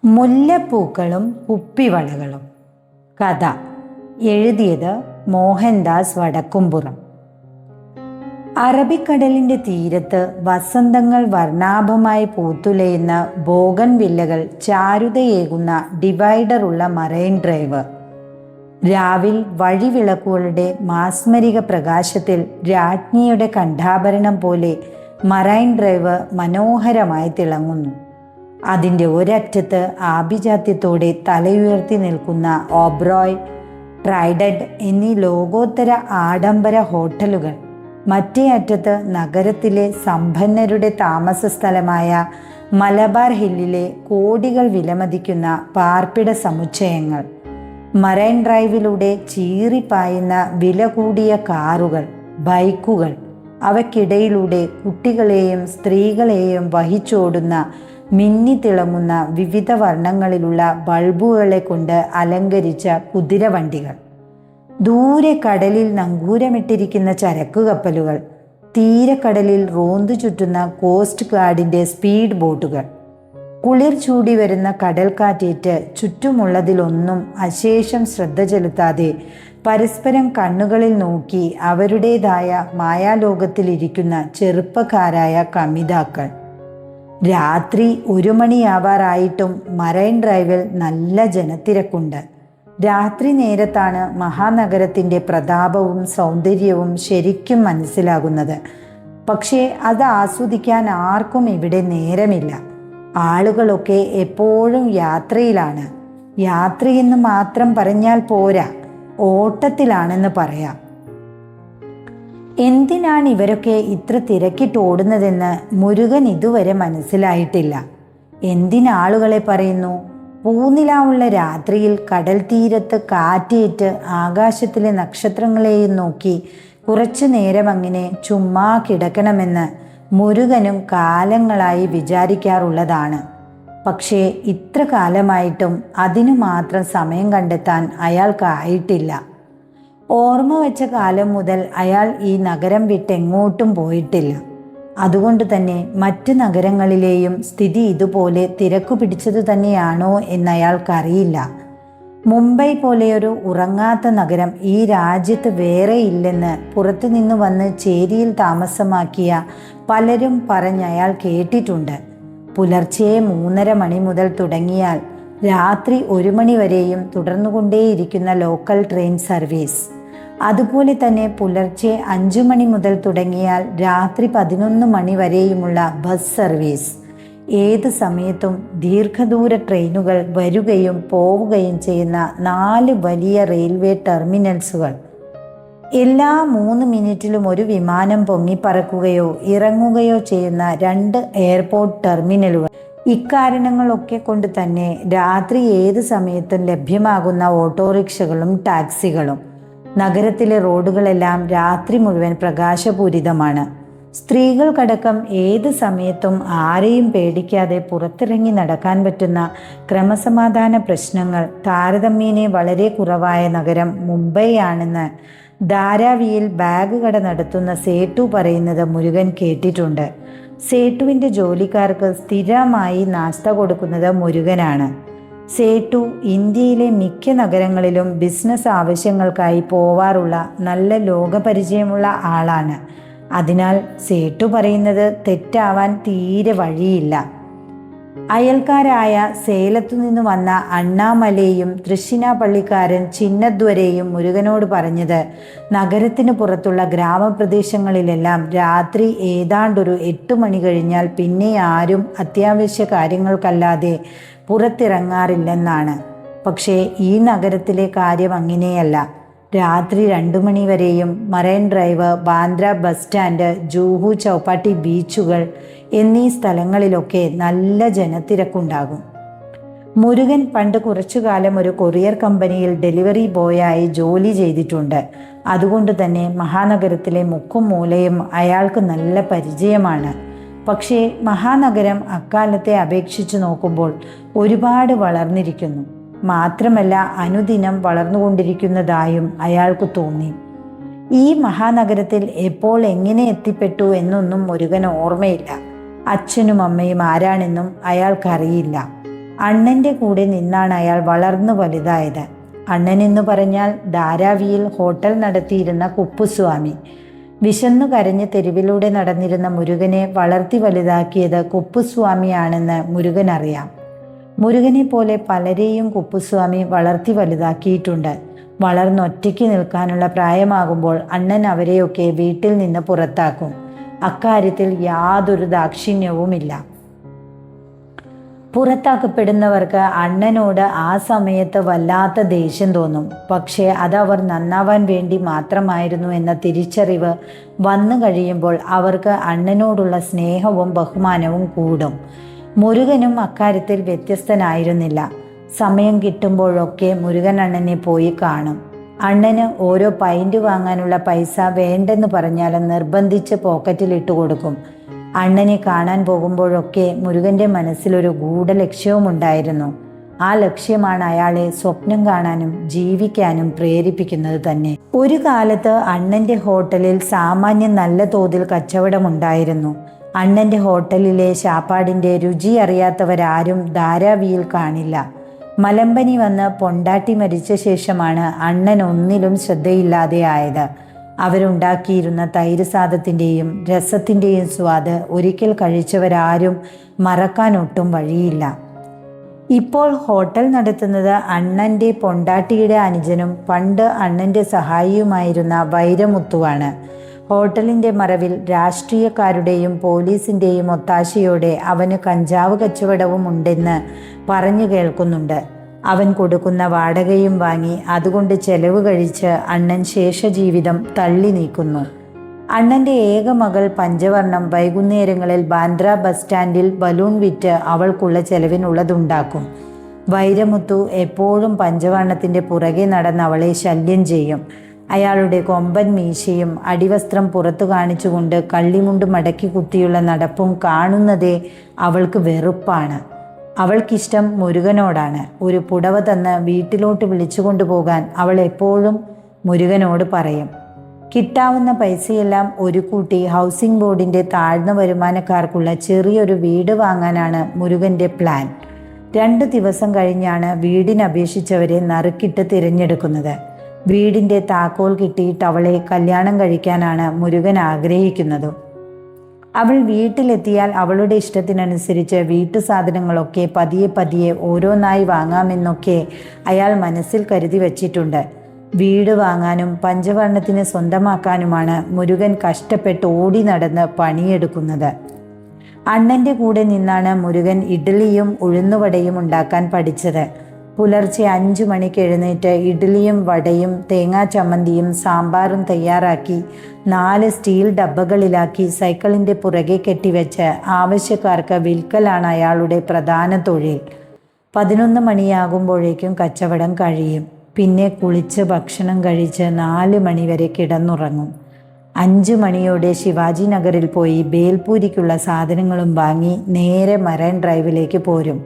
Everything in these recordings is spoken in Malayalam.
മുല്ലപ്പൂക്കളും കുപ്പിവളകളും. കഥ എഴുതിയത് മോഹൻദാസ് വടക്കുംപുറം. അറബിക്കടലിൻ്റെ തീരത്ത് വസന്തങ്ങൾ വർണ്ണാഭമായി പൂത്തുലയുന്ന ബോഗൺവില്ലകൾ ചാരുതയേകുന്ന ഡിവൈഡറുള്ള മറൈൻ ഡ്രൈവ്. രാവിൽ വഴിവിളക്കുകളുടെ മാസ്മരിക പ്രകാശത്തിൽ രാജ്ഞിയുടെ കണ്ഠാഭരണം പോലെ മറൈൻ ഡ്രൈവ് മനോഹരമായി തിളങ്ങുന്നു. അതിൻ്റെ ഒരറ്റത്ത് ആഭിജാത്യത്തോടെ തലയുയർത്തി നിൽക്കുന്ന ഓബ്രോയ്, ട്രൈഡന്റ് എന്നീ ലോകോത്തര ആഡംബര ഹോട്ടലുകൾ, മറ്റേ അറ്റത്ത് നഗരത്തിലെ സമ്പന്നരുടെ താമസ സ്ഥലമായ മലബാർ ഹില്ലിലെ കോടികൾ വിലമതിക്കുന്ന പാർപ്പിട സമുച്ചയങ്ങൾ, മറൈൻ ഡ്രൈവിലൂടെ ചീറിപ്പായുന്ന വില കൂടിയ കാറുകൾ, ബൈക്കുകൾ, അവയ്ക്കിടയിലൂടെ കുട്ടികളെയും സ്ത്രീകളെയും വഹിച്ചോടുന്ന മിന്നിത്തിളങ്ങുന്ന വിവിധ വർണ്ണങ്ങളിലുള്ള ബൾബുകളെ കൊണ്ട് അലങ്കരിച്ച കുതിരവണ്ടികൾ, ദൂരെ കടലിൽ നങ്കൂരമിട്ടിരിക്കുന്ന ചരക്കു കപ്പലുകൾ, തീരക്കടലിൽ റോന്തു ചുറ്റുന്ന കോസ്റ്റ് ഗാർഡിൻ്റെ സ്പീഡ് ബോട്ടുകൾ, കുളിർ ചൂടി വരുന്ന കടൽക്കാറ്റേറ്റ് ചുറ്റുമുള്ളതിലൊന്നും അശേഷം ശ്രദ്ധ ചെലുത്താതെ പരസ്പരം കണ്ണുകളിൽ നോക്കി അവരുടേതായ മായാലോകത്തിലിരിക്കുന്ന ചെറുപ്പക്കാരായ കമിതാക്കൾ. രാത്രി 1 മണിയാവാറായിട്ടും മറൈൻ ഡ്രൈവിൽ നല്ല ജനത്തിരക്കുണ്ട്. രാത്രി നേരത്താണ് മഹാനഗരത്തിൻ്റെ പ്രതാപവും സൗന്ദര്യവും ശരിക്കും മനസ്സിലാകുന്നത്. പക്ഷേ അത് ആസ്വദിക്കാൻ ആർക്കും ഇവിടെ നേരമില്ല. ആളുകളൊക്കെ എപ്പോഴും യാത്രയിലാണ്. യാത്രയെന്ന് മാത്രം പറഞ്ഞാൽ പോരാ, ഓട്ടത്തിലാണെന്ന് പറയാം. എന്തിനാണ് ഇവരൊക്കെ ഇത്ര തിരക്കിട്ടോടുന്നതെന്ന് മുരുകൻ ഇതുവരെ മനസ്സിലായിട്ടില്ല. എന്തിനാളുകളെ പറയുന്നു? പൂനിലാവുള്ള രാത്രിയിൽ കടൽ തീരത്ത് കാറ്റേറ്റ് ആകാശത്തിലെ നക്ഷത്രങ്ങളെയും നോക്കി കുറച്ചു നേരം അങ്ങനെ ചുമ്മാ കിടക്കണമെന്ന് മുരുകനും കാലങ്ങളായി വിചാരിക്കാറുള്ളതാണ്. പക്ഷേ ഇത്ര കാലമായിട്ടും അതിനു മാത്രം സമയം കണ്ടെത്താൻ അയാൾക്കായിട്ടില്ല. ഓർമ്മ വെച്ച കാലം മുതൽ അയാൾ ഈ നഗരം വിട്ടെങ്ങോട്ടും പോയിട്ടില്ല. അതുകൊണ്ട് തന്നെ മറ്റ് നഗരങ്ങളിലെയും സ്ഥിതി ഇതുപോലെ തിരക്കു പിടിച്ചതു തന്നെയാണോ എന്നയാൾക്കറിയില്ല. മുംബൈ പോലെയൊരു ഉറങ്ങാത്ത നഗരം ഈ രാജ്യത്ത് വേറെ ഇല്ലെന്ന് പുറത്തുനിന്ന് വന്ന് ചേരിയിൽ താമസമാക്കിയ പലരും പറഞ്ഞയാൾ കേട്ടിട്ടുണ്ട്. പുലർച്ചെ 3:30 മണി മുതൽ തുടങ്ങിയാൽ രാത്രി 1 മണി വരെയും തുടർന്നുകൊണ്ടേയിരിക്കുന്ന ലോക്കൽ ട്രെയിൻ സർവീസ്, അതുപോലെ തന്നെ പുലർച്ചെ 5 മണി മുതൽ തുടങ്ങിയാൽ രാത്രി 11 മണി വരെയുമുള്ള ബസ് സർവീസ്, ഏത് സമയത്തും ദീർഘദൂര ട്രെയിനുകൾ വരികയും പോവുകയും ചെയ്യുന്ന 4 വലിയ റെയിൽവേ ടെർമിനൽസുകൾ, എല്ലാ 3 മിനിറ്റിലും ഒരു വിമാനം പൊങ്ങിപ്പറക്കുകയോ ഇറങ്ങുകയോ ചെയ്യുന്ന 2 എയർപോർട്ട് ടെർമിനലുകൾ. ഇക്കാരണങ്ങളൊക്കെ കൊണ്ട് തന്നെ രാത്രി ഏത് സമയത്തും ലഭ്യമാകുന്ന ഓട്ടോറിക്ഷകളും ടാക്സികളും. നഗരത്തിലെ റോഡുകളെല്ലാം രാത്രി മുഴുവൻ പ്രകാശപൂരിതമാണ്. സ്ത്രീകൾക്കടക്കം ഏത് സമയത്തും ആരെയും പേടിക്കാതെ പുറത്തിറങ്ങി നടക്കാൻ പറ്റുന്ന ക്രമസമാധാന പ്രശ്നങ്ങൾ താരതമ്യേന വളരെ കുറവായ നഗരം മുംബൈ ആണെന്ന് ധാരാവിയിൽ ബാഗ് കട നടത്തുന്ന സേട്ടു പറയുന്നത് മുരുകൻ കേട്ടിട്ടുണ്ട്. സേട്ടുവിൻ്റെ ജോലിക്കാർക്ക് സ്ഥിരമായി നാസ്ത കൊടുക്കുന്നത് മുരുകനാണ്. സേട്ടു ഇന്ത്യയിലെ മിക്ക നഗരങ്ങളിലും ബിസിനസ് ആവശ്യങ്ങൾക്കായി പോവാറുള്ള നല്ല ലോകപരിചയമുള്ള ആളാണ്. അതിനാൽ സേട്ടു പറയുന്നത് തെറ്റാവാൻ തീരെ വഴിയില്ല. അയൽക്കാരായ സേലത്തു നിന്ന് വന്ന അണ്ണാമലയും തൃശ്ശിനാപള്ളിക്കാരൻ ചിന്നദ്വരയും മുരുകനോട് പറഞ്ഞത് നഗരത്തിന് പുറത്തുള്ള ഗ്രാമപ്രദേശങ്ങളിലെല്ലാം രാത്രി ഏതാണ്ടൊരു 8 മണി കഴിഞ്ഞാൽ പിന്നെ ആരും അത്യാവശ്യ കാര്യങ്ങൾക്കല്ലാതെ പുറത്തിറങ്ങാറില്ലെന്നാണ്. പക്ഷേ ഈ നഗരത്തിലെ കാര്യം അങ്ങനെയല്ല. രാത്രി 2 മണി വരെയും marine drive, Bandra bus stand, Juhu Chowpatty ബീച്ചുകൾ എന്നീ സ്ഥലങ്ങളിലൊക്കെ നല്ല ജനത്തിരക്കുണ്ടാകും. മുരുകൻ പണ്ട് കുറച്ചു കാലം ഒരു കൊറിയർ കമ്പനിയിൽ ഡെലിവറി ബോയായി ജോലി ചെയ്തിട്ടുണ്ട്. അതുകൊണ്ട് തന്നെ മഹാനഗരത്തിലെ മുക്കും മൂലയും അയാൾക്ക് നല്ല പരിചയമാണ്. പക്ഷേ മഹാനഗരം അക്കാലത്തെ അപേക്ഷിച്ച് നോക്കുമ്പോൾ ഒരുപാട് വളർന്നിരിക്കുന്നു. മാത്രമല്ല അനുദിനം വളർന്നുകൊണ്ടിരിക്കുന്നതായും അയാൾക്ക് തോന്നി. ഈ മഹാനഗരത്തിൽ എപ്പോൾ എങ്ങനെ എത്തിപ്പെട്ടു എന്നൊന്നും മുരുകന് ഓർമ്മയില്ല. അച്ഛനും അമ്മയും ആരാണെന്നും അയാൾക്കറിയില്ല. അണ്ണൻ്റെ കൂടെ നിന്നാണ് അയാൾ വളർന്നു വലുതായത്. അണ്ണനെന്നു പറഞ്ഞാൽ ധാരാവിയിൽ ഹോട്ടൽ നടത്തിയിരുന്ന കുപ്പുസ്വാമി. വിശന്നു കരഞ്ഞ് തെരുവിലൂടെ നടന്നിരുന്ന മുരുകനെ വളർത്തി വലുതാക്കിയത് കുപ്പുസ്വാമിയാണെന്ന് മുരുകൻ അറിയാം. മുരുകനെ പോലെ പലരെയും കുപ്പുസ്വാമി വളർത്തി വലുതാക്കിയിട്ടുണ്ട്. വളർന്നൊറ്റയ്ക്ക് നിൽക്കാനുള്ള പ്രായമാകുമ്പോൾ അണ്ണൻ അവരെയൊക്കെ വീട്ടിൽ നിന്ന് പുറത്താക്കും. അക്കാര്യത്തിൽ യാതൊരു ദാക്ഷിണ്യവുമില്ല. പുറത്താക്കപ്പെടുന്നവർക്ക് അണ്ണനോട് ആ സമയത്ത് വല്ലാത്ത ദേഷ്യം തോന്നും. പക്ഷേ അതവർ നന്നാവാൻ വേണ്ടി മാത്രമായിരുന്നു എന്ന തിരിച്ചറിവ് വന്നു കഴിയുമ്പോൾ അവർക്ക് അണ്ണനോടുള്ള സ്നേഹവും ബഹുമാനവും കൂടും. മുരുകനും അക്കാര്യത്തിൽ വ്യത്യസ്തനായിരുന്നില്ല. സമയം കിട്ടുമ്പോഴൊക്കെ മുരുകൻ അണ്ണനെ പോയി കാണും. അണ്ണന് ഓരോ പൈൻറ്റ് വാങ്ങാനുള്ള പൈസ വേണ്ടെന്ന് പറഞ്ഞാൽ നിർബന്ധിച്ച് പോക്കറ്റിലിട്ട് കൊടുക്കും. അണ്ണനെ കാണാൻ പോകുമ്പോഴൊക്കെ മുരുകൻ്റെ മനസ്സിലൊരു ഗൂഢലക്ഷ്യവുമുണ്ടായിരുന്നു. ആ ലക്ഷ്യമാണ് അയാളെ സ്വപ്നം കാണാനും ജീവിക്കാനും പ്രേരിപ്പിക്കുന്നത് തന്നെ. ഒരു കാലത്ത് അണ്ണൻ്റെ ഹോട്ടലിൽ സാമാന്യം നല്ല തോതിൽ കച്ചവടമുണ്ടായിരുന്നു. അണ്ണൻ്റെ ഹോട്ടലിലെ ശാപ്പാടിൻ്റെ രുചി അറിയാത്തവരാരും ധാരാവിയിൽ കാണില്ല. മലമ്പനി വന്ന് പൊണ്ടാട്ടി മരിച്ച ശേഷമാണ് അണ്ണൻ ഒന്നിലും ശ്രദ്ധയില്ലാതെ ആയത്. അവരുണ്ടാക്കിയിരുന്ന തൈര് സാദത്തിൻ്റെയും രസത്തിൻ്റെയും സ്വാദ് ഒരിക്കൽ കഴിച്ചവരാരും മറക്കാനൊട്ടും വഴിയില്ല. ഇപ്പോൾ ഹോട്ടൽ നടത്തുന്നത് അണ്ണൻ്റെ പൊണ്ടാട്ടിയുടെ അനുജനും പണ്ട് അണ്ണൻ്റെ സഹായിയുമായിരുന്ന വൈരമുത്തുവാണ്. ഹോട്ടലിൻ്റെ മറവിൽ രാഷ്ട്രീയക്കാരുടെയും പോലീസിൻ്റെയും ഒത്താശയോടെ അവന് കഞ്ചാവ് കച്ചവടവും ഉണ്ടെന്ന് പറഞ്ഞു കേൾക്കുന്നുണ്ട്. അവൻ കൊടുക്കുന്ന വാടകയും വാങ്ങി അതുകൊണ്ട് ചെലവ് കഴിച്ച് അണ്ണൻ ശേഷജീവിതം തള്ളി നീക്കുന്നു. അണ്ണൻ്റെ ഏക മകൾ പഞ്ചവർണം വൈകുന്നേരങ്ങളിൽ ബാന്ദ്ര ബസ് സ്റ്റാൻഡിൽ ബലൂൺ വിറ്റ് അവൾക്കുള്ള ചെലവിനുള്ളതുണ്ടാക്കും. വൈരമുത്തു എപ്പോഴും പഞ്ചവർണത്തിൻ്റെ പുറകെ നടന്ന് അവളെ ശല്യം ചെയ്യും. അയാളുടെ കൊമ്പൻ മീശയും അടിവസ്ത്രം പുറത്തു കാണിച്ചുകൊണ്ട് കള്ളിമുണ്ട് മടക്കി കുത്തിയുള്ള നടപ്പും കാണുന്നതേ അവൾക്ക് വെറുപ്പാണ്. അവൾക്കിഷ്ടം മുരുകനോടാണ്. ഒരു പുടവ തന്ന് വീട്ടിലോട്ട് വിളിച്ചു കൊണ്ടുപോകാൻ അവൾ എപ്പോഴും മുരുകനോട് പറയും. കിട്ടാവുന്ന പൈസയെല്ലാം ഒരു കൂട്ടി ഹൗസിംഗ് ബോർഡിൻ്റെ താഴ്ന്ന വരുമാനക്കാർക്കുള്ള ചെറിയൊരു വീട് വാങ്ങാനാണ് മുരുകൻ്റെ പ്ലാൻ. 2 ദിവസം കഴിഞ്ഞാണ് വീടിനപേക്ഷിച്ചവരെ നറുക്കിട്ട് തിരഞ്ഞെടുക്കുന്നത്. വീടിൻ്റെ താക്കോൽ കിട്ടിയിട്ട് അവളെ കല്യാണം കഴിക്കാനാണ് മുരുകൻ ആഗ്രഹിക്കുന്നത്. അവൾ വീട്ടിലെത്തിയാൽ അവളുടെ ഇഷ്ടത്തിനനുസരിച്ച് വീട്ടു സാധനങ്ങളൊക്കെ പതിയെ പതിയെ ഓരോന്നായി വാങ്ങാമെന്നൊക്കെ അയാൾ മനസ്സിൽ കരുതി വച്ചിട്ടുണ്ട്. വീട് വാങ്ങാനും പഞ്ചവർണത്തിന് സ്വന്തമാക്കാനുമാണ് മുരുകൻ കഷ്ടപ്പെട്ട് ഓടി നടന്ന് പണിയെടുക്കുന്നത്. അണ്ണൻ്റെ കൂടെ നിന്നാണ് മുരുകൻ ഇഡ്ഡലിയും ഉഴുന്നുവടയും ഉണ്ടാക്കാൻ പഠിച്ചത്. പുലർച്ചെ 5 മണിക്ക് എഴുന്നേറ്റ് ഇഡ്ഡലിയും വടയും തേങ്ങാ ചമ്മന്തിയും സാമ്പാറും തയ്യാറാക്കി 4 സ്റ്റീൽ ഡബ്ബകളിലാക്കി സൈക്കിളിൻ്റെ പുറകെ കെട്ടിവെച്ച് ആവശ്യക്കാർക്ക് വിൽക്കലാണ് അയാളുടെ പ്രധാന തൊഴിൽ. 11 മണിയാകുമ്പോഴേക്കും കച്ചവടം കഴിയും. പിന്നെ കുളിച്ച് ഭക്ഷണം കഴിച്ച് 4 മണിവരെ കിടന്നുറങ്ങും. 5 മണിയോടെ ശിവാജി നഗറിൽ പോയി ബേൽപൂരിക്കുള്ള സാധനങ്ങളും വാങ്ങി നേരെ മറൈൻ ഡ്രൈവിലേക്ക് പോരും.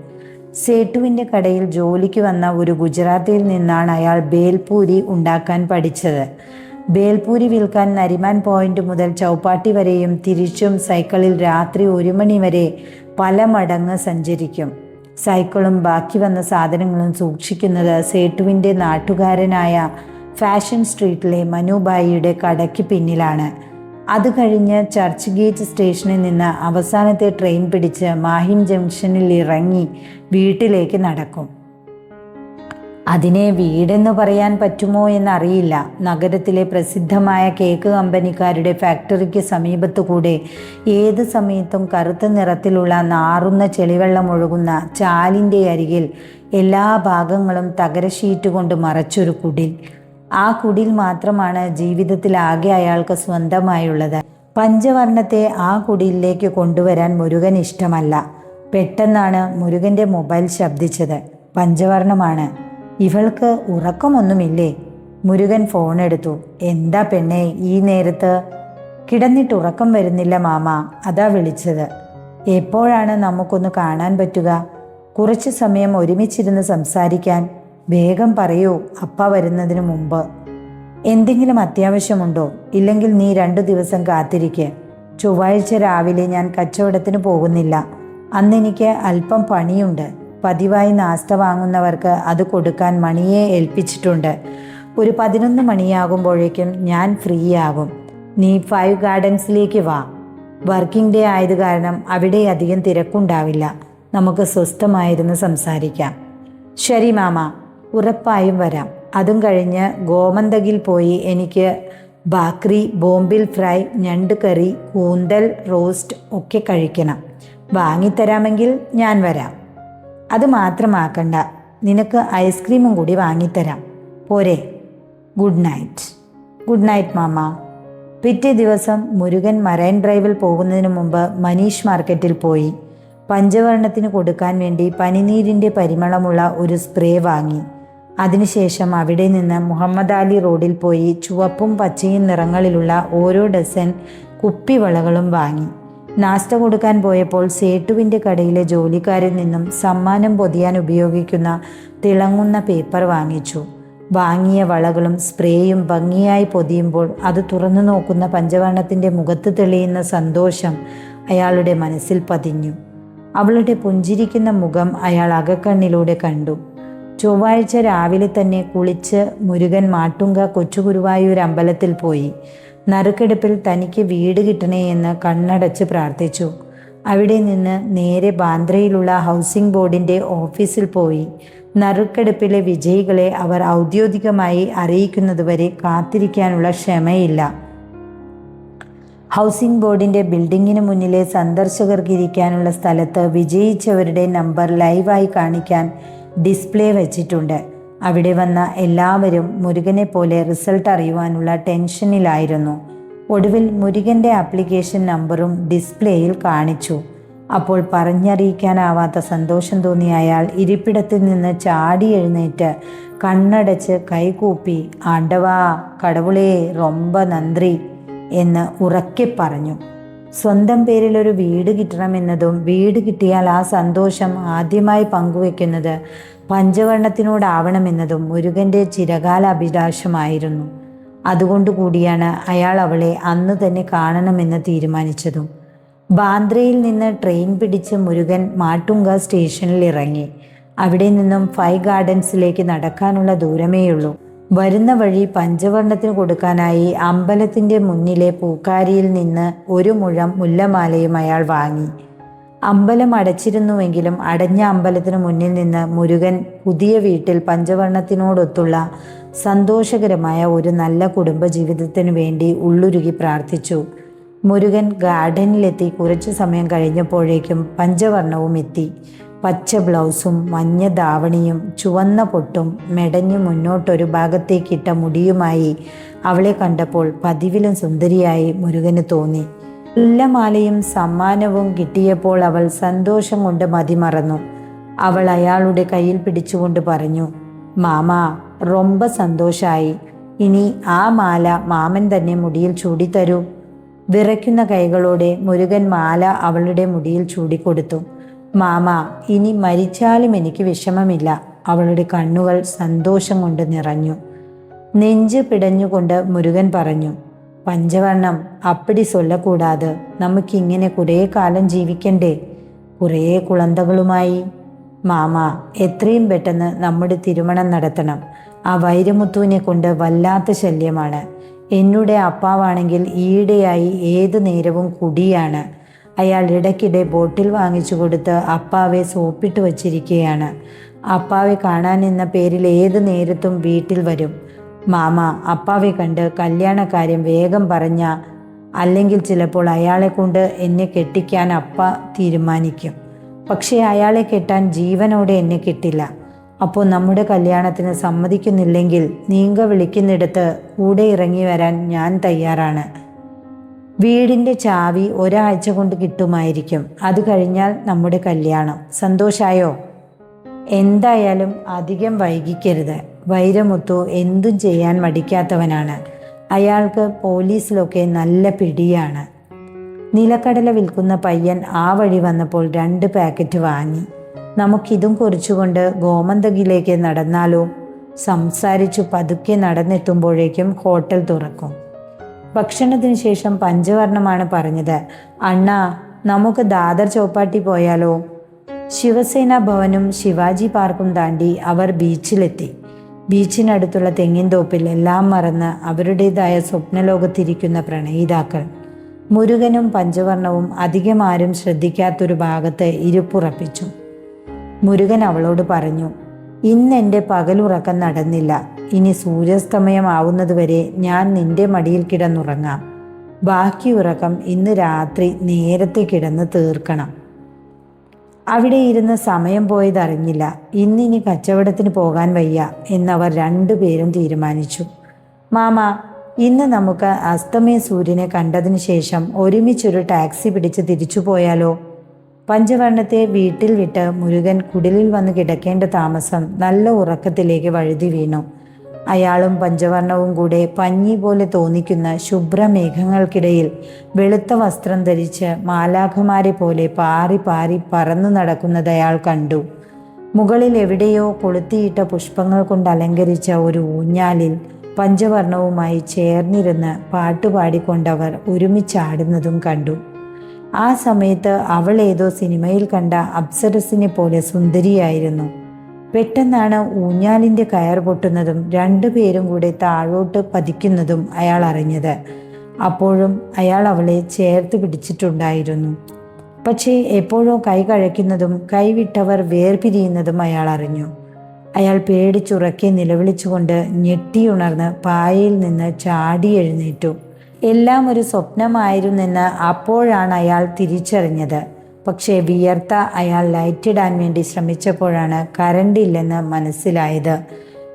സേട്ടുവിൻ്റെ കടയിൽ ജോലിക്ക് വന്ന ഒരു ഗുജറാത്തിയിൽ നിന്നാണ് അയാൾ ബേൽപൂരി ഉണ്ടാക്കാൻ പഠിച്ചത്. ബേൽപൂരി വിൽക്കാൻ നരിമാൻ പോയിന്റ് മുതൽ ചൗപ്പാട്ടി വരെയും തിരിച്ചും സൈക്കിളിൽ രാത്രി 1 മണി വരെ പല മടങ്ങ് സഞ്ചരിക്കും. സൈക്കിളും ബാക്കി വന്ന സാധനങ്ങളും സൂക്ഷിക്കുന്നത് സേട്ടുവിൻ്റെ നാട്ടുകാരനായ ഫാഷൻ സ്ട്രീറ്റിലെ മനുബായിയുടെ കടയ്ക്ക് പിന്നിലാണ്. അത് കഴിഞ്ഞ് ചർച്ച് ഗേറ്റ് സ്റ്റേഷനിൽ നിന്ന് അവസാനത്തെ ട്രെയിൻ പിടിച്ച് മാഹിം ജംഗ്ഷനിൽ ഇറങ്ങി വീട്ടിലേക്ക് നടക്കും. അതിനെ വീടെന്ന് പറയാൻ പറ്റുമോ എന്നറിയില്ല. നഗരത്തിലെ പ്രസിദ്ധമായ കേക്ക് കമ്പനിക്കാരുടെ ഫാക്ടറിക്ക് സമീപത്തുകൂടെ ഏത് സമയത്തും കറുത്ത നിറത്തിലുള്ള നാറുന്ന ചെളിവെള്ളം ഒഴുകുന്ന ചാലിൻ്റെ അരികിൽ എല്ലാ ഭാഗങ്ങളും തകര ഷീറ്റ് കൊണ്ട് മറച്ചൊരു കുടിൽ. ആ കുടിൽ മാത്രമാണ് ജീവിതത്തിലാകെ അയാൾക്ക് സ്വന്തമായുള്ളത്. പഞ്ചവർണത്തെ ആ കുടിലിലേക്ക് കൊണ്ടുവരാൻ മുരുകൻ ഇഷ്ടമല്ല. പെട്ടെന്നാണ് മുരുകൻ്റെ മൊബൈൽ ശബ്ദിച്ചത്. പഞ്ചവർണമാണ്. ഇവൾക്ക് ഉറക്കമൊന്നുമില്ലേ? മുരുകൻ ഫോൺ എടുത്തു. എന്താ പെണ്ണേ ഈ നേരത്ത്? കിടന്നിട്ട് ഉറക്കം വരുന്നില്ല മാമ, അതാ വിളിച്ചത്. എപ്പോഴാണ് നമുക്കൊന്ന് കാണാൻ പറ്റുക? കുറച്ച് സമയം ഒരുമിച്ചിരുന്ന് സംസാരിക്കാൻ. വേഗം പറയൂ, അപ്പ വരുന്നതിന് മുമ്പ്. എന്തെങ്കിലും അത്യാവശ്യമുണ്ടോ? ഇല്ലെങ്കിൽ നീ 2 ദിവസം കാത്തിരിക്കുക. ചൊവ്വാഴ്ച രാവിലെ ഞാൻ കച്ചവടത്തിന് പോകുന്നില്ല. അന്നെനിക്ക് അല്പം പണിയുണ്ട്. പതിവായി നാസ്ത വാങ്ങുന്നവർക്ക് അത് കൊടുക്കാൻ മണിയെ ഏൽപ്പിച്ചിട്ടുണ്ട്. ഒരു 11 മണിയാകുമ്പോഴേക്കും ഞാൻ ഫ്രീ ആകും. നീ 5 ഗാർഡൻസിലേക്ക് വാ. വർക്കിംഗ് ഡേ ആയത് കാരണം അവിടെ അധികം തിരക്കുണ്ടാവില്ല. നമുക്ക് സ്വസ്ഥമായിരുന്നു സംസാരിക്കാം. ശരി മാമ, ഉറപ്പായും വരാം. അതും കഴിഞ്ഞ് ഗോമന്തകിൽ പോയി എനിക്ക് ബാക്രി, ബോംബിൽ ഫ്രൈ, ഞണ്ട് കറി, കൂന്തൽ റോസ്റ്റ് ഒക്കെ കഴിക്കണം. വാങ്ങിത്തരാമെങ്കിൽ ഞാൻ വരാം. അത് മാത്രമാക്കണ്ട, നിനക്ക് ഐസ്ക്രീമും കൂടി വാങ്ങിത്തരാം. പോരെ? Good night. Good night mama. പിറ്റേ ദിവസം മുരുകൻ മറൈൻ ഡ്രൈവിൽ പോകുന്നതിന് മുമ്പ് മനീഷ് മാർക്കറ്റിൽ പോയി. പഞ്ചവർണ്ണത്തിന് കൊടുക്കാൻ വേണ്ടി പനിനീരിൻ്റെ പരിമളമുള്ള ഒരു സ്പ്രേ വാങ്ങി. അതിനുശേഷം അവിടെ നിന്ന് മുഹമ്മദ് അലി റോഡിൽ പോയി ചുവപ്പും പച്ചയും നിറങ്ങളിലുള്ള ഓരോ ഡസൻ കുപ്പിവളകളും വാങ്ങി. നാസ്ത കൊടുക്കാൻ പോയപ്പോൾ സേട്ടുവിൻ്റെ കടയിലെ ജോലിക്കാരിൽ നിന്നും സമ്മാനം പൊതിയാൻ ഉപയോഗിക്കുന്ന തിളങ്ങുന്ന പേപ്പർ വാങ്ങിച്ചു. വാങ്ങിയ വളകളും സ്പ്രേയും ഭംഗിയായി പൊതിയുമ്പോൾ അത് തുറന്നു നോക്കുന്ന പഞ്ചവർണ്ണത്തിൻ്റെ മുഖത്ത് തെളിയുന്ന സന്തോഷം അയാളുടെ മനസ്സിൽ പതിഞ്ഞു. അവളുടെ പുഞ്ചിരിക്കുന്ന മുഖം അയാൾ അകക്കണ്ണിലൂടെ കണ്ടു. ചൊവ്വാഴ്ച രാവിലെ തന്നെ കുളിച്ച് മുരുകൻ മാട്ടുങ്ക കൊച്ചുഗുരുവായൂർ അമ്പലത്തിൽ പോയി. നറുക്കെടുപ്പിൽ തനിക്ക് വീട് കിട്ടണേ എന്ന് കണ്ണടച്ച് പ്രാർത്ഥിച്ചു. അവിടെ നിന്ന് നേരെ ബാന്ദ്രയിലുള്ള ഹൗസിംഗ് ബോർഡിൻ്റെ ഓഫീസിൽ പോയി. നറുക്കെടുപ്പിലെ വിജയികളെ അവർ ഔദ്യോഗികമായി അറിയിക്കുന്നതുവരെ കാത്തിരിക്കാനുള്ള ക്ഷമയില്ല. ഹൗസിംഗ് ബോർഡിൻ്റെ ബിൽഡിങ്ങിന് മുന്നിലെ സന്ദർശകർക്ക് ഇരിക്കാനുള്ള സ്ഥലത്ത് വിജയിച്ചവരുടെ നമ്പർ ലൈവായി കാണിക്കാൻ ഡിസ്പ്ലേ വെച്ചിട്ടുണ്ട്. അവിടെ വന്ന എല്ലാവരും മുരുകനെ പോലെ റിസൾട്ട് അറിയുവാനുള്ള ടെൻഷനിലായിരുന്നു. ഒടുവിൽ മുരുകൻ്റെ ആപ്ലിക്കേഷൻ നമ്പറും ഡിസ്പ്ലേയിൽ കാണിച്ചു. അപ്പോൾ പറഞ്ഞറിയിക്കാനാവാത്ത സന്തോഷം തോന്നിയ അയാൾ ഇരിപ്പിടത്തിൽ നിന്ന് ചാടി എഴുന്നേറ്റ് കണ്ണടച്ച് കൈകൂപ്പി ആണ്ടവാ കടവുളേ റൊമ്പ നന്ദി എന്ന് ഉറക്കെ പറഞ്ഞു. സ്വന്തം പേരിൽ ഒരു വീട് കിട്ടണമെന്നതും വീട് കിട്ടിയാൽ ആ സന്തോഷം ആദ്യമായി പങ്കുവെക്കുന്നത് പഞ്ചവർണ്ണത്തിനോടാവണമെന്നതും മുരുകൻ്റെ ചിരകാല അഭിലാഷമായിരുന്നു. അതുകൊണ്ടുകൂടിയാണ് അയാൾ അവളെ അന്ന് തന്നെ കാണണമെന്ന് തീരുമാനിച്ചതും. ബാന്ദ്രയിൽ നിന്ന് ട്രെയിൻ പിടിച്ച് മുരുകൻ മാട്ടുങ്ക സ്റ്റേഷനിൽ ഇറങ്ങി. അവിടെ നിന്നും 5 ഗാർഡൻസിലേക്ക് നടക്കാനുള്ള ദൂരമേയുള്ളൂ. വരുന്ന വഴി പഞ്ചവർണ്ണത്തിന് കൊടുക്കാനായി അമ്പലത്തിൻ്റെ മുന്നിലെ പൂക്കാരിയിൽ നിന്ന് 1 മുഴം മുല്ലമാലയും അയാൾ വാങ്ങി. അമ്പലം അടച്ചിരുന്നുവെങ്കിലും അടഞ്ഞ അമ്പലത്തിന് മുന്നിൽ നിന്ന് മുരുകൻ പുതിയ വീട്ടിൽ പഞ്ചവർണ്ണത്തിനോടൊത്തുള്ള സന്തോഷകരമായ ഒരു നല്ല കുടുംബജീവിതത്തിനു വേണ്ടി ഉള്ളുരുകി പ്രാർത്ഥിച്ചു. മുരുകൻ ഗാർഡനിലെത്തി കുറച്ചു സമയം കഴിഞ്ഞപ്പോഴേക്കും പഞ്ചവർണ്ണവും എത്തി. പച്ച ബ്ലൗസും മഞ്ഞ ധാവണിയും ചുവന്ന പൊട്ടും മെടഞ്ഞു മുന്നോട്ടൊരു ഭാഗത്തേക്കിട്ട മുടിയുമായി അവളെ കണ്ടപ്പോൾ പതിവിലും സുന്ദരിയായി മുരുകന് തോന്നി. മുല്ലമാലയും സമ്മാനവും കിട്ടിയപ്പോൾ അവൾ സന്തോഷം കൊണ്ട് മതിമറന്നു. അവൾ അയാളുടെ കയ്യിൽ പിടിച്ചുകൊണ്ട് പറഞ്ഞു, മാമാ റൊമ്പ സന്തോഷായി. ഇനി ആ മാല മാമൻ തന്നെ മുടിയിൽ ചൂടിത്തരൂ. വിറയ്ക്കുന്ന കൈകളോടെ മുരുകൻ മാല അവളുടെ മുടിയിൽ ചൂടിക്കൊടുത്തു. മാമ, ഇനി മരിച്ചാലും എനിക്ക് വിഷമമില്ല. അവളുടെ കണ്ണുകൾ സന്തോഷം കൊണ്ട് നിറഞ്ഞു. നെഞ്ച് പിടഞ്ഞുകൊണ്ട് മുരുകൻ പറഞ്ഞു, പഞ്ചവർണ്ണം അപ്പടി ചൊല്ലക്കൂടാതെ, നമുക്കിങ്ങനെ കുറേ കാലം ജീവിക്കണ്ടേ, കുറേ കുളന്തകളുമായി. മാമ, എത്രയും പെട്ടെന്ന് നമ്മുടെ തിരുമണം നടത്തണം. ആ വൈരമുത്തുവിനെ കൊണ്ട് വല്ലാത്ത ശല്യമാണ്. എന്നുടെ അപ്പാവാണെങ്കിൽ ഈയിടെയായി ഏതു നേരവും കുടിയാണ്. അയാൾ ഇടയ്ക്കിടെ ബോട്ടിൽ വാങ്ങിച്ചു കൊടുത്ത് അപ്പാവെ സോപ്പിട്ട് വച്ചിരിക്കുകയാണ്. അപ്പാവെ കാണാൻ എന്ന പേരിൽ ഏതു നേരത്തും വീട്ടിൽ വരും. മാമ, അപ്പാവെ കണ്ട് കല്യാണക്കാര്യം വേഗം പറഞ്ഞ, അല്ലെങ്കിൽ ചിലപ്പോൾ അയാളെ കൊണ്ട് എന്നെ കെട്ടിക്കാൻ അപ്പ തീരുമാനിക്കും. പക്ഷേ അയാളെ കെട്ടാൻ ജീവനോടെ എന്നെ കിട്ടില്ല. അപ്പോൾ നമ്മുടെ കല്യാണത്തിന് സമ്മതിക്കുന്നില്ലെങ്കിൽ നീങ്ക വിളിക്കുന്നിടത്ത് കൂടെ ഇറങ്ങി വരാൻ ഞാൻ തയ്യാറാണ്. വീടിൻ്റെ ചാവി ഒരാഴ്ച കൊണ്ട് കിട്ടുമായിരിക്കും. അത് കഴിഞ്ഞാൽ നമ്മുടെ കല്യാണം. സന്തോഷായോ? എന്തായാലും അധികം വൈകിക്കരുത്. വൈരമുത്തു എന്തും ചെയ്യാൻ മടിക്കാത്തവനാണ്. അയാൾക്ക് പോലീസിലൊക്കെ നല്ല പിടിയാണ്. നിലക്കടല വിൽക്കുന്ന പയ്യൻ ആ വഴി വന്നപ്പോൾ 2 പാക്കറ്റ് വാങ്ങി. നമുക്കിതും കുറിച്ചുകൊണ്ട് ഗോമന്തകിലേക്ക് നടന്നാലോ? സംസാരിച്ചു പതുക്കെ നടന്നെത്തുമ്പോഴേക്കും ഹോട്ടൽ തുറക്കും. ഭക്ഷണത്തിന് ശേഷം പഞ്ചവർണ്ണമാണ് പറഞ്ഞത്, അണ്ണാ നമുക്ക് ദാദർ ചോപ്പാട്ടി പോയാലോ? ശിവസേന ഭവനും ശിവാജി പാർക്കും താണ്ടി അവർ ബീച്ചിലെത്തി. ബീച്ചിനടുത്തുള്ള തെങ്ങിൻ തോപ്പിൽ എല്ലാം മറന്ന് അവരുടേതായ സ്വപ്നലോകത്തിരിക്കുന്ന പ്രണയിതാക്കൾ. മുരുകനും പഞ്ചവർണവും അധികം ആരും ശ്രദ്ധിക്കാത്തൊരു ഭാഗത്ത് ഇരിപ്പുറപ്പിച്ചു. മുരുകൻ അവളോട് പറഞ്ഞു, ഇന്നെൻ്റെ പകലുറക്കം നടന്നില്ല. ഇനി സൂര്യാസ്തമയമാവുന്നതുവരെ ഞാൻ നിന്റെ മടിയിൽ കിടന്നുറങ്ങാം. ബാക്കി ഉറക്കം ഇന്ന് രാത്രി നേരത്തെ കിടന്ന് തീർക്കണം. അവിടെ ഇരുന്ന് സമയം പോയതറിഞ്ഞില്ല. ഇന്നിനി കച്ചവടത്തിന് പോകാൻ വയ്യ എന്നവർ രണ്ടുപേരും തീരുമാനിച്ചു. മാമ, ഇന്ന് നമുക്ക് അസ്തമയ സൂര്യനെ കണ്ടതിന് ശേഷം ഒരുമിച്ചൊരു ടാക്സി പിടിച്ച് തിരിച്ചു പോയാലോ? പഞ്ചവർണ്ണത്തെ വീട്ടിൽ വിട്ട് മുരുകൻ കുടിലിൽ വന്ന് കിടക്കേണ്ട താമസം നല്ല ഉറക്കത്തിലേക്ക് വഴുതി വീണു. അയാളും പഞ്ചവർണ്ണവും കൂടെ പഞ്ഞി പോലെ തോന്നിക്കുന്ന ശുഭ്രമേഘങ്ങൾക്കിടയിൽ വെളുത്ത വസ്ത്രം ധരിച്ച് മാലാഖമാരെ പോലെ പാറി പാറി പറന്നു നടക്കുന്നത് അയാൾ കണ്ടു. മുകളിൽ എവിടെയോ കൊളുത്തിയിട്ട പുഷ്പങ്ങൾ കൊണ്ട് അലങ്കരിച്ച ഒരു ഊഞ്ഞാലിൽ പഞ്ചവർണ്ണവുമായി ചേർന്നിരുന്ന് പാട്ടുപാടിക്കൊണ്ടവർ ഒരുമിച്ചാടുന്നതും കണ്ടു. ആ സമയത്ത് അവൾ ഏതോ സിനിമയിൽ കണ്ട അപ്സരസിനെ പോലെ സുന്ദരിയായിരുന്നു. പെട്ടെന്നാണ് ഊഞ്ഞാലിൻ്റെ കയർ പൊട്ടുന്നതും രണ്ടുപേരും കൂടെ താഴോട്ട് പതിക്കുന്നതും അയാൾ അറിഞ്ഞത്. അപ്പോഴും അയാൾ അവളെ ചേർത്ത് പിടിച്ചിട്ടുണ്ടായിരുന്നു. പക്ഷേ എപ്പോഴോ കൈ കഴയ്ക്കുന്നതും കൈവിട്ടവർ വേർപിരിയുന്നതും അയാൾ അറിഞ്ഞു. അയാൾ പേടിച്ചുറക്കെ നിലവിളിച്ചുകൊണ്ട് ഞെട്ടിയുണർന്ന് പായയിൽ നിന്ന് ചാടി എഴുന്നേറ്റു. എല്ലാം ഒരു സ്വപ്നമായിരുന്നെന്ന് അപ്പോഴാണ് അയാൾ തിരിച്ചറിഞ്ഞത്. പക്ഷേ വിയർത്ത അയാൾ ലൈറ്റിടാൻ വേണ്ടി ശ്രമിച്ചപ്പോഴാണ് കറണ്ടില്ലെന്ന് മനസ്സിലായത്.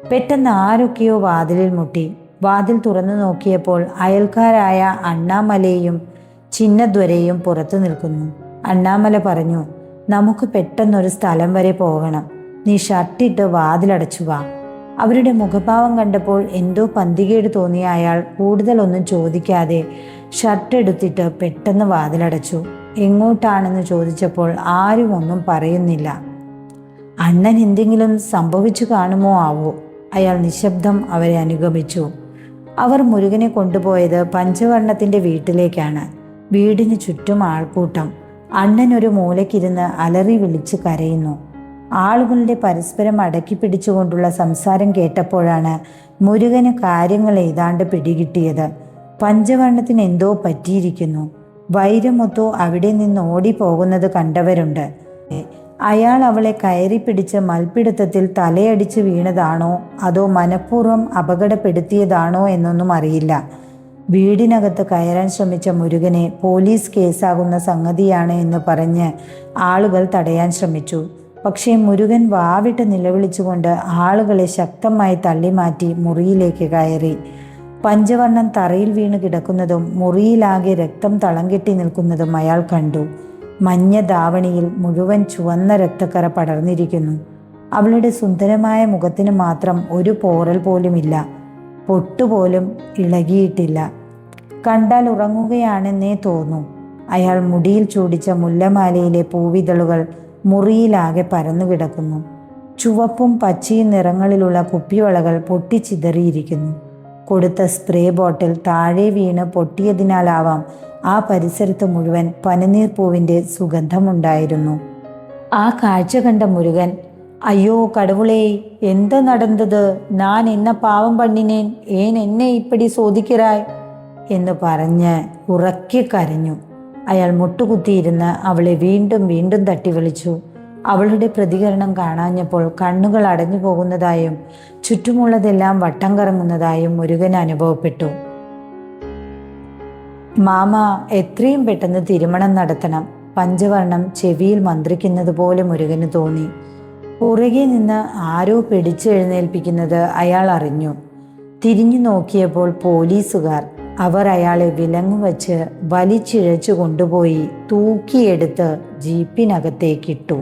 പെട്ടെന്ന് ആരൊക്കെയോ വാതിലിൽ മുട്ടി. വാതിൽ തുറന്നു നോക്കിയപ്പോൾ അയൽക്കാരായ അണ്ണാമലയും ചിന്നദ്വരയും പുറത്തു നിൽക്കുന്നു. അണ്ണാമല പറഞ്ഞു, നമുക്ക് പെട്ടെന്നൊരു സ്ഥലം വരെ പോകണം. നീ ഷർട്ടിട്ട് വാതിലടച്ചു വാ. അവരുടെ മുഖഭാവം കണ്ടപ്പോൾ എന്തോ പന്തികേട് തോന്നിയ അയാൾ കൂടുതലൊന്നും ചോദിക്കാതെ ഷർട്ട് എടുത്തിട്ട് പെട്ടെന്ന് വാതിലടച്ചു. എങ്ങോട്ടാണെന്ന് ചോദിച്ചപ്പോൾ ആരും ഒന്നും പറയുന്നില്ല. അണ്ണൻ എന്തെങ്കിലും സംഭവിച്ചു കാണുമോ ആവോ? അയാൾ നിശബ്ദം അവരെ അനുഗമിച്ചു. അവർ മുരുകനെ കൊണ്ടുപോയത് പഞ്ചവർണ്ണത്തിൻ്റെ വീട്ടിലേക്കാണ്. വീടിന് ചുറ്റും ആൾക്കൂട്ടം. അണ്ണൻ ഒരു മൂലക്കിരുന്ന് അലറി വിളിച്ച് കരയുന്നു. ആളുകളുടെ പരസ്പരം അടക്കി പിടിച്ചുകൊണ്ടുള്ള സംസാരം കേട്ടപ്പോഴാണ് മുരുകന് കാര്യങ്ങൾ ഏതാണ്ട് പിടികിട്ടിയത്. പഞ്ചവർണ്ണത്തിന് എന്തോ പറ്റിയിരിക്കുന്നു. വൈരമൊത്തോ അവിടെ നിന്ന് ഓടിപ്പോകുന്നത് കണ്ടവരുണ്ട്. അയാൾ അവളെ കയറി പിടിച്ച് മൽപ്പിടുത്തത്തിൽ തലയടിച്ച് വീണതാണോ അതോ മനഃപൂർവ്വം അപകടപ്പെടുത്തിയതാണോ എന്നൊന്നും അറിയില്ല. വീടിനകത്ത് കയറാൻ ശ്രമിച്ച മുരുകനെ പോലീസ് കേസാകുന്ന സംഗതിയാണ് എന്ന് പറഞ്ഞ് ആളുകൾ തടയാൻ ശ്രമിച്ചു. പക്ഷേ മുരുകൻ വാവിട്ട് നിലവിളിച്ചുകൊണ്ട് ആളുകളെ ശക്തമായി തള്ളിമാറ്റി മുറിയിലേക്ക് കയറി. പഞ്ചവർണ്ണം തറയിൽ വീണ് കിടക്കുന്നതും മുറിയിലാകെ രക്തം തളം കെട്ടി നിൽക്കുന്നതും അയാൾ കണ്ടു. മഞ്ഞ ധാവണിയിൽ മുഴുവൻ ചുവന്ന രക്തക്കറ പടർന്നിരിക്കുന്നു. അവളുടെ സുന്ദരമായ മുഖത്തിന് മാത്രം ഒരു പോറൽ പോലുമില്ല. പൊട്ടുപോലും ഇളകിയിട്ടില്ല. കണ്ടാൽ ഉറങ്ങുകയാണെന്നേ തോന്നൂ. അയാൾ മുടിയിൽ ചൂടിച്ച മുല്ലമാലയിലെ പൂവിതളുകൾ മുറിയിലാകെ പരന്നു കിടക്കുന്നു. ചുവപ്പും പച്ചയും നിറങ്ങളിലുള്ള കുപ്പിവളകൾ പൊട്ടിച്ചിതറിയിരിക്കുന്നു. കൊടുത്ത സ്പ്രേ ബോട്ടിൽ താഴെ വീണ് പൊട്ടിയതിനാലാവാം ആ പരിസരത്ത് മുഴുവൻ പനിനീർ പൂവിൻ്റെ സുഗന്ധമുണ്ടായിരുന്നു. ആ കാഴ്ച കണ്ട മുരുകൻ, അയ്യോ കടവുളേ, എന്താ നടന്നത്? ഞാൻ എന്ന പാവം പണ്ണിനേൻ ഏൻ എന്നെ ഇപ്പടി ചോദിക്കരായ് എന്ന് പറഞ്ഞ് ഉറക്കെ കരഞ്ഞു. അയാൾ മുട്ടുകുത്തിയിരുന്ന് അവളെ വീണ്ടും വീണ്ടും തട്ടി വിളിച്ചു. അവളുടെ പ്രതികരണം കാണാഞ്ഞപ്പോൾ കണ്ണുകൾ അടഞ്ഞു പോകുന്നതായും ചുറ്റുമുള്ളതെല്ലാം വട്ടം കറങ്ങുന്നതായും മുരുകൻ അനുഭവപ്പെട്ടു. മാമ, എത്രയും പെട്ടെന്ന് തിരുമണം നടത്തണം. പഞ്ചവർണ്ണം ചെവിയിൽ മന്ത്രിക്കുന്നത് പോലെ മുരുകന് തോന്നി. പുറകെ നിന്ന് ആരോ പിടിച്ചെഴുന്നേൽപ്പിക്കുന്നത് അയാൾ അറിഞ്ഞു. തിരിഞ്ഞു നോക്കിയപ്പോൾ പോലീസുകാർ. അവർ അയാളെ വിലങ്ങുവച്ച് വലിച്ചിഴച്ചു കൊണ്ടുപോയി തൂക്കിയെടുത്ത് ജീപ്പിനകത്തേക്കിട്ടു.